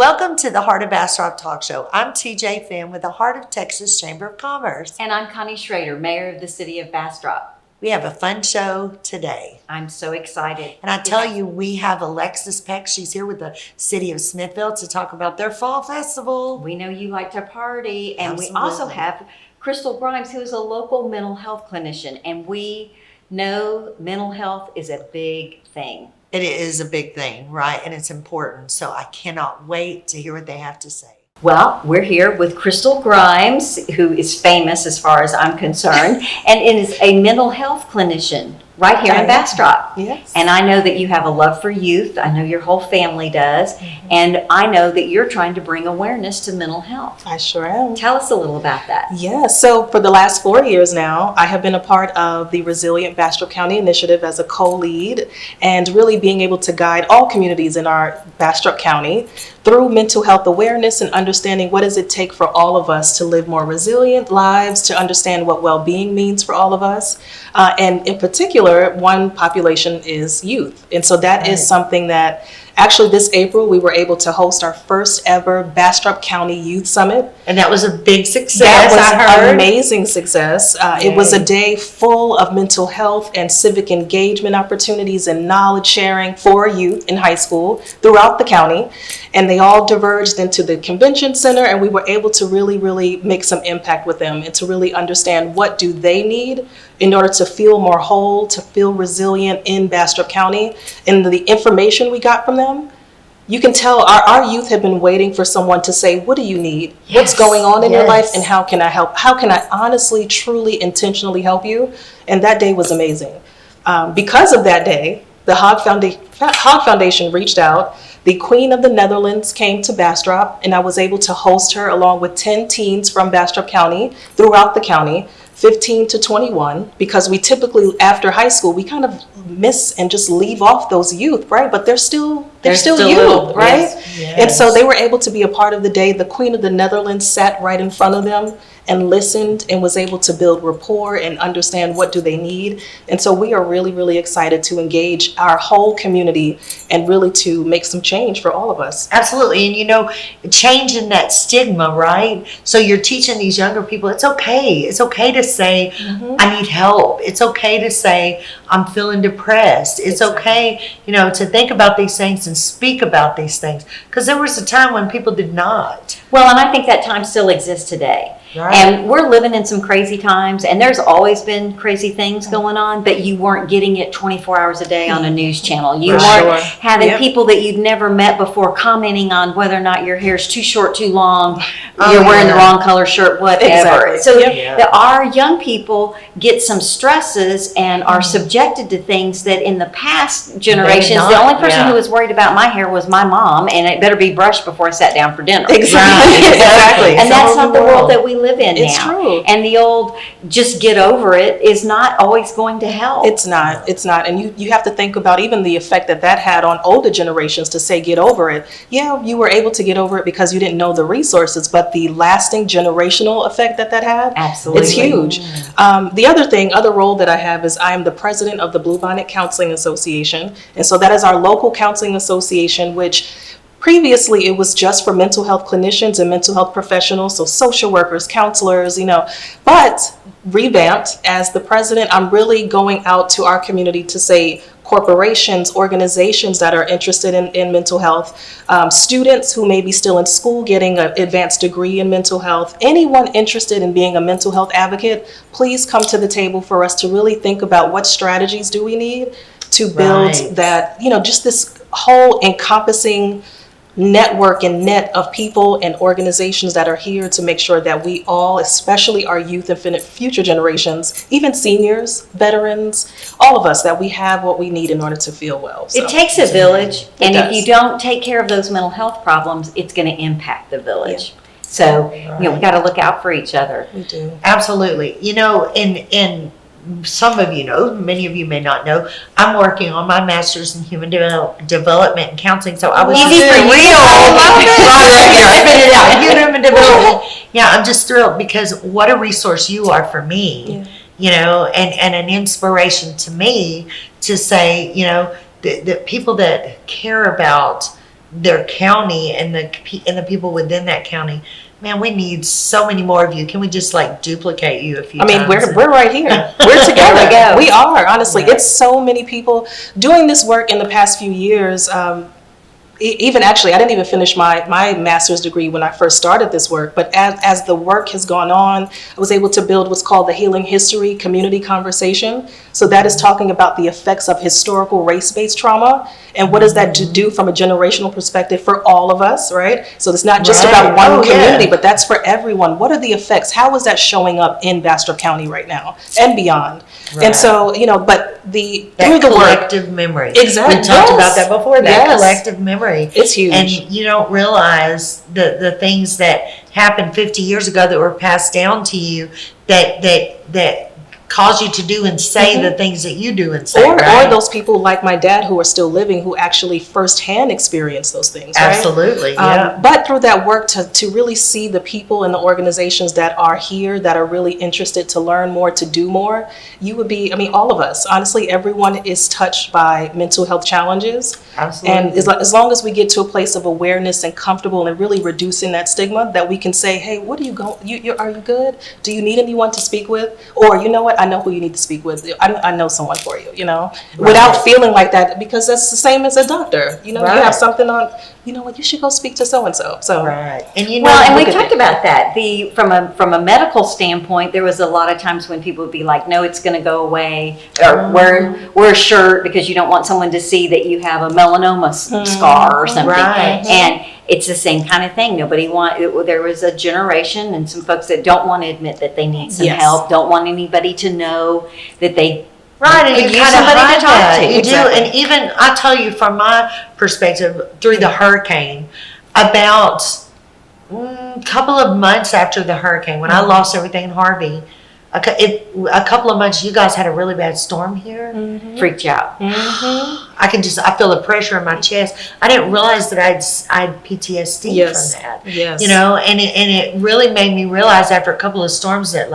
Welcome to the Heart of Bastrop Talk Show. I'm TJ Finn with the Heart of Texas Chamber of Commerce. And I'm Connie Schrader, Mayor of the City of Bastrop. We have a fun show today. I'm so excited. And I tell you, we have Alexis Peck. She's here with the City of Smithville to talk about their fall festival. We know you like to party. And Absolutely. We also have Krystal Grimes, who is a local mental health clinician. And we know mental health is a big thing. It is a big thing, right? And it's important. So I cannot wait to hear what they have to say. Well, we're here with Krystal Grimes, who is famous as far as I'm concerned, and is a mental health clinician right here in Bastrop. Yes. And I know that you have a love for youth. I know your whole family does. Mm-hmm. And I know that you're trying to bring awareness to mental health. I sure am. Tell us a little about that. Yeah, so for the last 4 years now, I have been a part of the Resilient Bastrop County Initiative as a co-lead, and really being able to guide all communities in our Bastrop County through mental health awareness and understanding what does it take for all of us to live more resilient lives, to understand what well-being means for all of us. And in particular, one population is youth. And so that is something that actually this April we were able to host our first ever Bastrop County Youth Summit. And that was a big success. That was an amazing success. It was a day full of mental health and civic engagement opportunities and knowledge sharing for youth in high school throughout the county. And they all diverged into the convention center, and we were able to really make some impact with them and to really understand what do they need in order to feel more whole, to feel resilient in Bastrop County. And the information we got from them, you can tell our youth have been waiting for someone to say, what do you need? Yes. What's going on in your life, and how can I help? How can I honestly, truly, intentionally help you? And that day was amazing. Because of that day, the Hog Foundation reached out. The Queen of the Netherlands came to Bastrop, and I was able to host her along with 10 teens from Bastrop County throughout the county, 15 to 21, because we typically, after high school, we kind of miss and just leave off those youth, right? But they're still youth, right? Yes. And so they were able to be a part of the day. The Queen of the Netherlands sat right in front of them and listened and was able to build rapport and understand what do they need. And so we are really excited to engage our whole community and really to make some change for all of us. Absolutely. And changing that stigma, right? So you're teaching these younger people, it's okay. It's okay to say, I need help. It's okay to say, I'm feeling depressed. It's okay, to think about these things and speak about these things. Because there was a time when people did not. Well, and I think that time still exists today. Right. And we're living in some crazy times, and there's always been crazy things going on, but you weren't getting it 24 hours a day on a news channel. You weren't having people that you'd never met before commenting on whether or not your hair's too short, too long, you're wearing the wrong color shirt, whatever. Exactly. So our young people get some stresses and are subjected to things that in the past generations, the only person who was worried about my hair was my mom, and it better be brushed before I sat down for dinner. Exactly. And that's not the world that we live in now. It's true. And the old just get over it is not always going to help. It's not. And you have to think about even the effect that had on older generations to say get over it. Yeah, you were able to get over it because you didn't know the resources, but the lasting generational effect that had, absolutely, it's huge. The other role that I have is I am the president of the Bluebonnet Counseling Association. And so that is our local counseling association, which previously, it was just for mental health clinicians and mental health professionals, so social workers, counselors, but revamped as the president, I'm really going out to our community to say corporations, organizations that are interested in mental health, students who may be still in school getting an advanced degree in mental health, anyone interested in being a mental health advocate, please come to the table for us to really think about what strategies do we need to build that, just this whole encompassing network and net of people and organizations that are here to make sure that we all, especially our youth and future generations, even seniors, veterans, all of us, that we have what we need in order to feel well. So, it takes a village, and does. if you don't take care of those mental health problems, it's going to impact the village. So, we got to look out for each other. We do. Absolutely. And some of you know, many of you may not know, I'm working on my master's in human development and counseling. So I was easy for you. Spit it out. Human development. Yeah, I'm just thrilled because what a resource you are for me. And an inspiration to me to say, the people that care about their county and the people within that county. Man, we need so many more of you. Can we just like duplicate you a few times? We're right here. We're together. There we go. We are, honestly. Right. It's so many people doing this work in the past few years. Even actually, I didn't even finish my master's degree when I first started this work, but as the work has gone on, I was able to build what's called the Healing History Community Conversation. So that is talking about the effects of historical race-based trauma and what does that do from a generational perspective for all of us, right? So it's not just about one community, but that's for everyone. What are the effects? How is that showing up in Bastrop County right now and beyond? Right. And so, but through the collective memory. Exactly. We talked about that before, that collective memory. It's huge. And you don't realize the things that happened 50 years ago that were passed down to you that cause you to do and say the things that you do and say. Or those people like my dad who are still living who actually firsthand experience those things. Right? Absolutely, yeah. But through that work to really see the people and the organizations that are here that are really interested to learn more, to do more, you would be, all of us, honestly, everyone is touched by mental health challenges. Absolutely. And as long as we get to a place of awareness and comfortable and really reducing that stigma, that we can say, hey, what are you going, are you good? Do you need anyone to speak with? Or you know what? I know who you need to speak with. I know someone for you, without feeling like that, because that's the same as a doctor. You have something on, you know what, you should go speak to so-and-so. So, right. And and we talked about that. From a medical standpoint, there was a lot of times when people would be like, no, it's going to go away, or wear a shirt because you don't want someone to see that you have a melanoma scar or something. Right. And it's the same kind of thing. There was a generation and some folks that don't want to admit that they need some help, don't want anybody to know that they and you use somebody to talk to. You do, and even I tell you from my perspective, through the hurricane, about a couple of months after the hurricane, when I lost everything in Harvey, a couple of months, you guys had a really bad storm here. Freaked you out. I feel the pressure in my chest. I didn't realize that I had PTSD from that. Yes. And it really made me realize after a couple of storms that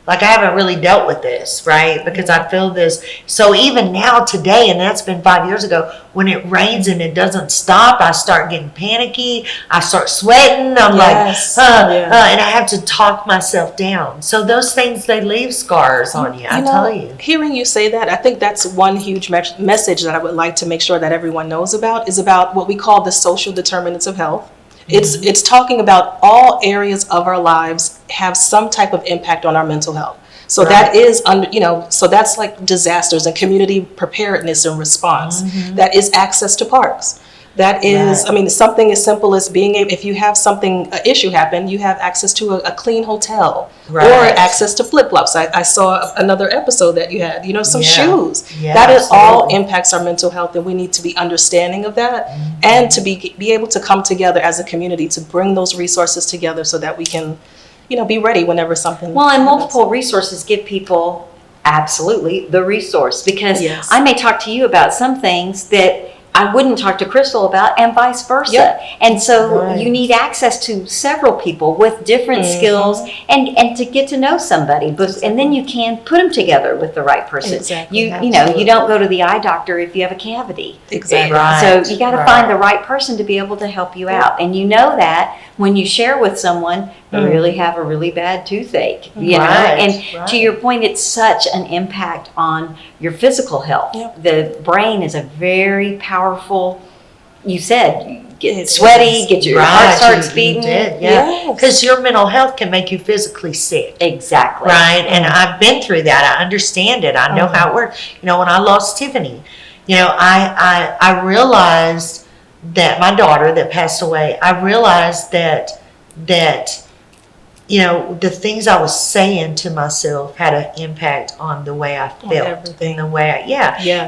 I haven't really dealt with this, right? Because I feel this. So even now today, and that's been 5 years ago, when it rains and it doesn't stop, I start getting panicky. I start sweating. I'm and I have to talk myself down. So those things, they leave scars on you, I tell you. Hearing you say that, I think that's one huge message that I would like to make sure that everyone knows about, is about what we call the social determinants of health. It's talking about all areas of our lives have some type of impact on our mental health. So that is so that's like disasters and community preparedness and response. That is access to parks. That is, something as simple as being able, if you have an issue happen, you have access to a clean hotel or access to flip-flops. I saw another episode that you had, some shoes. Yeah, that is all impacts our mental health, and we need to be understanding of that and to be able to come together as a community to bring those resources together so that we can, be ready whenever something and multiple resources give people absolutely the resource, because I may talk to you about some things that I wouldn't talk to Krystal about, and vice versa. Yep. And so you need access to several people with different skills and to get to know somebody. And then you can put them together with the right person. Exactly. You don't go to the eye doctor if you have a cavity. Exactly. So you got to find the right person to be able to help you out. And you know that when you share with someone, you really have a really bad toothache, you know? And to your point, it's such an impact on your physical health. Yep. The brain is a very powerful, you said, get sweaty, get your heart starts beating. Because your mental health can make you physically sick. Exactly. Right? And I've been through that. I understand it. I know how it works. When I lost Tiffany, I realized that my daughter that passed away, I realized that the things I was saying to myself had an impact on the way I felt. And the way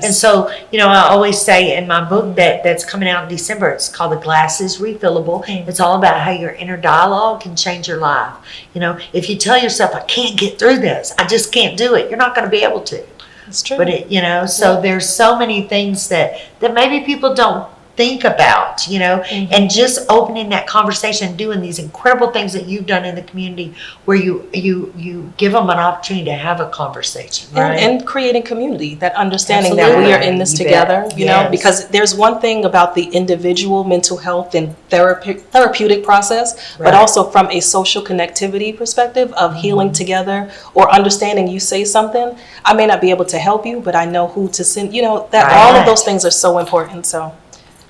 And so, I always say in my book that's coming out in December, it's called The Glass is Refillable. It's all about how your inner dialogue can change your life. If you tell yourself, I can't get through this, I just can't do it, you're not going to be able to. That's true. But so there's so many things that maybe people don't think about, and just opening that conversation, doing these incredible things that you've done in the community where you give them an opportunity to have a conversation, right? And creating community, that understanding that we are in this together, you know, because there's one thing about the individual mental health and therapeutic process, but also from a social connectivity perspective of healing together or understanding you say something, I may not be able to help you, but I know who to send, that all of those things are so important, so.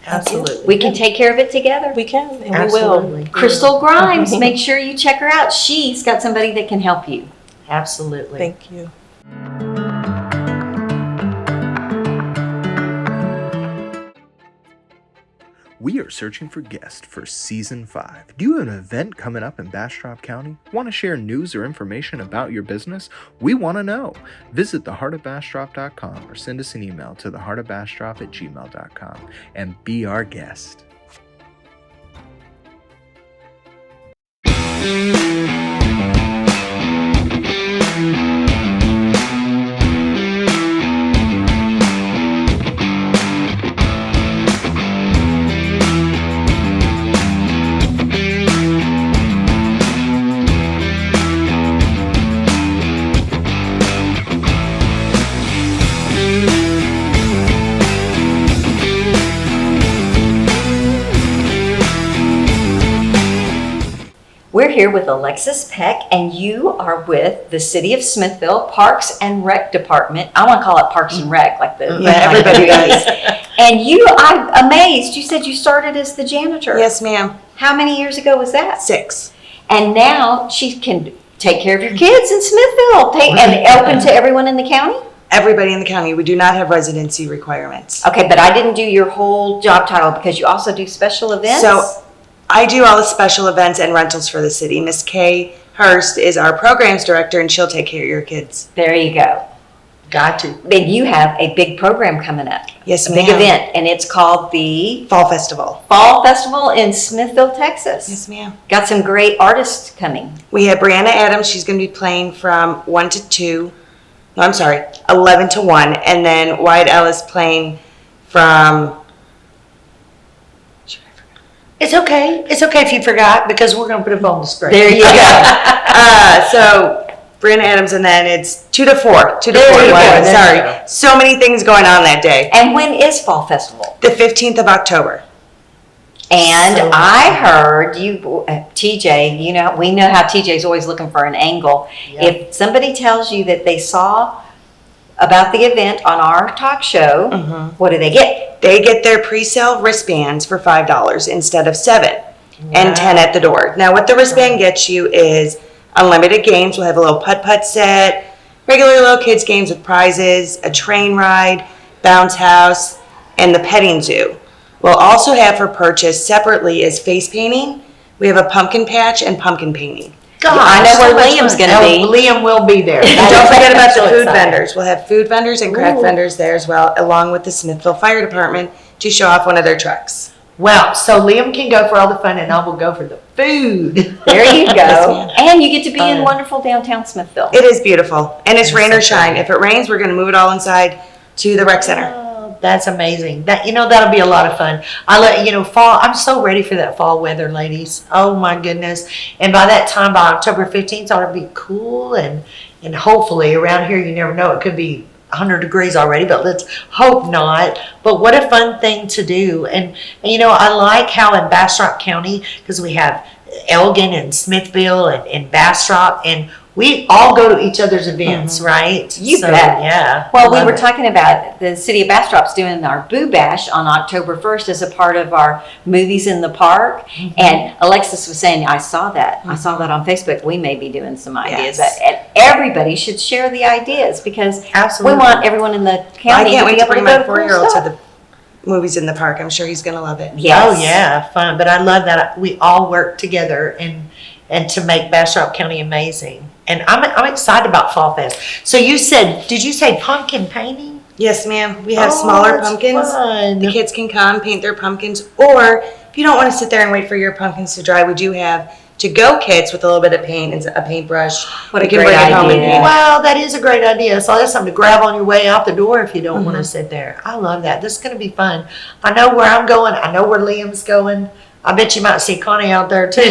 Absolutely. We can take care of it together. We can, and Absolutely. we will. Krystal Grimes, make sure you check her out. She's got somebody that can help you. Absolutely. Thank you. We are searching for guests for Season 5. Do you have an event coming up in Bastrop County? Want to share news or information about your business? We want to know. Visit theheartofbastrop.com or send us an email to theheartofbastrop@gmail.com and be our guest. We're here with Alexis Peck, and you are with the City of Smithville Parks and Rec Department. I want to call it Parks and Rec, like everybody does. And I'm amazed. You said you started as the janitor. Yes, ma'am. How many years ago was that? 6. And now she can take care of your kids in Smithville and open to everyone in the county? Everybody in the county. We do not have residency requirements. Okay, but I didn't do your whole job title because you also do special events? So I do all the special events and rentals for the city. Miss Kay Hurst is our programs director, and she'll take care of your kids. There you go. Got to. Then you have a big program coming up. Yes, a big ma'am. event, and it's called the Fall Festival. Fall Festival in Smithville, Texas. Yes, ma'am. Got some great artists coming. We have Brianna Adams. She's going to be playing from 1 to 2. No, I'm sorry, 11 to 1. And then Wyatt Ellis playing from... It's okay. It's okay if you forgot because we're going to put it on the screen. There you go. So Brianna Adams, and then it's 2 to 4. 2 to There 4. you go. Sorry. So many things going on that day. And when is Fall Festival? The 15th of October. And So I heard you, TJ, we know how TJ's always looking for an angle. Yeah. If somebody tells you that they saw about the event on our talk show, what do they get? They get their pre-sale wristbands for $5 instead of $7 and $10 at the door. Now, what the wristband gets you is unlimited games. We'll have a little putt-putt set, regular little kids games with prizes, a train ride, bounce house, and the petting zoo. We'll also have for purchase separately is face painting. We have a pumpkin patch and pumpkin painting. God, I know so where much Liam's fun. gonna be. Liam will be there. And don't forget about the So food excited. vendors. We'll have food vendors and craft vendors there as well, along with the Smithville Fire Department to show off one of their trucks. Wow. So Liam can go for all the fun and I will go for the food. There you go. ma'am. And you get to be in wonderful downtown Smithville. It is beautiful, and it's rain or so shine. pretty. If it rains, we're going to move it all inside to the rec center. Oh, that's amazing. That'll be a lot of fun. Fall. I'm so ready for that fall weather, ladies. Oh my goodness. And by that time, by October 15th, it'll be cool and hopefully around here, you never know, it could be 100 degrees already, but let's hope not. But what a fun thing to do. And I like how in Bastrop County, because we have Elgin and Smithville and Bastrop, and we all go to each other's events, right? You So, bet. Yeah. Well, we love were it. talking about the city of Bastrop's doing our Boo Bash on October 1st as a part of our movies in the park. And Alexis was saying, I saw that. I saw that on Facebook. We may be doing some ideas. Yes. And everybody should share the ideas because Absolutely. we want everyone in the I county can't to wait be to able to bring go my to cool 4-year-old to stuff. the movies in the park. I'm sure he's going to love it. Yes. Oh yeah, fun. But I love that we all work together and to make Bastrop County amazing. And I'm excited about Fall Fest. So did you say pumpkin painting? Yes, ma'am. We have Oh, smaller that's pumpkins. fun. The kids can come paint their pumpkins, or if you don't want to sit there and wait for your pumpkins to dry, we do have to-go kits with a little bit of paint and a paintbrush. What a You can great bring it home and idea. paint it. Well, that is a great idea. So that's something to grab on your way out the door if you don't want to sit there. I love that. This is going to be fun. I know where I'm going. I know where Liam's going. I bet you might see Connie out there too.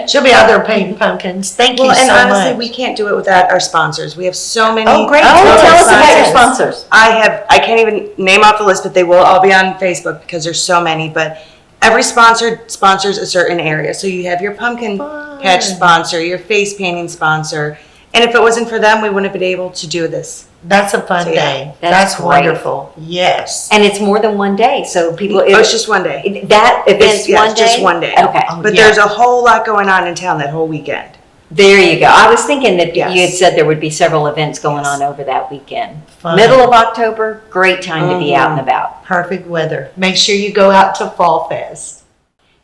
She'll be out there painting pumpkins. Thank you Well, and so honestly, much. we can't do it without our sponsors. We have so many. Oh, great. Oh, tell us about your sponsors. sponsors. I can't even name off the list, but they will all be on Facebook because there's so many. But every sponsor sponsors a certain area. So you have your pumpkin patch sponsor, your face painting sponsor. And if it wasn't for them, we wouldn't have been able to do this. That's a fun So, yeah. day. That's That's great. wonderful. Yes. And it's more than one day, so people. It's just one day. That event's It's one day? just one day. Okay. But Yeah. there's a whole lot going on in town that whole weekend. There you go. I was thinking that Yes. you had said there would be several events going on over that weekend. Fun. Middle of October, great time to be out and about. Perfect weather. Make sure you go out to Fall Fest.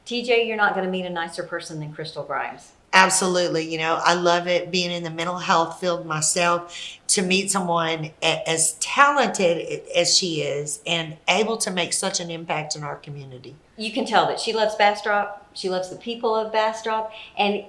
TJ, you're not going to meet a nicer person than Krystal Grimes. Absolutely. You know, I love it being in the mental health field myself to meet someone as talented as she is and able to make such an impact in our community. You can tell that she loves Bastrop. She loves the people of Bastrop. And,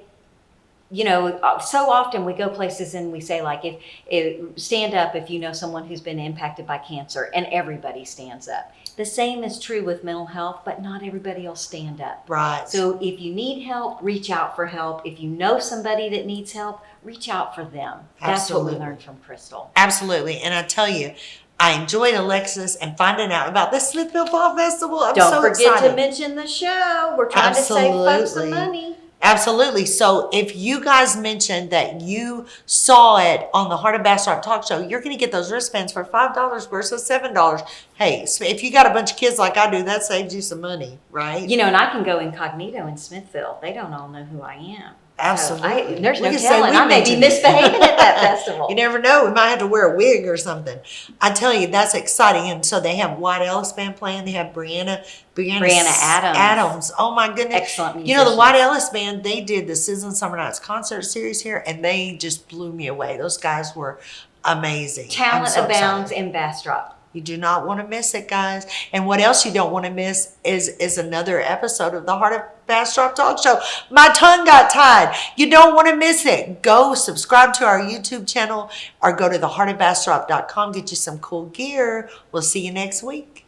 you know, so often we go places and we say, like, if stand up if you know someone who's been impacted by cancer, and everybody stands up. The same is true with mental health, but not everybody will stand up. Right. So if you need help, reach out for help. If you know somebody that needs help, reach out for them. That's what we Absolutely. learned from Krystal. Absolutely. And I tell you, I enjoyed Alexis and finding out about the Smithville Fall Festival. I'm Don't so forget excited. to mention the show. We're trying to save folks some Absolutely. money. Absolutely. So if you guys mentioned that you saw it on the Heart of Bastrop talk show, you're going to get those wristbands for $5 versus $7. Hey, so if you got a bunch of kids like I do, that saves you some money, right? You know, and I can go incognito in Smithville. They don't all know who I am. Absolutely. So there's We no can say telling. we I may be mentioned it. misbehaving at that festival. You never know. We might have to wear a wig or something. I tell you, that's exciting. And so they have White Ellis Band playing. They have Brianna Adams. Oh my goodness. Excellent You know, the musicians. White Ellis Band, they did the Sizzlin Summer Nights concert series here, and they just blew me away. Those guys were amazing. I'm Talent so abounds excited. in Bastrop. You do not want to miss it, guys. And what else you don't want to miss is another episode of the Heart of Bastrop Talk Show. My tongue got tied. You don't want to miss it. Go subscribe to our YouTube channel or go to theheartofbastrop.com. Get you some cool gear. We'll see you next week.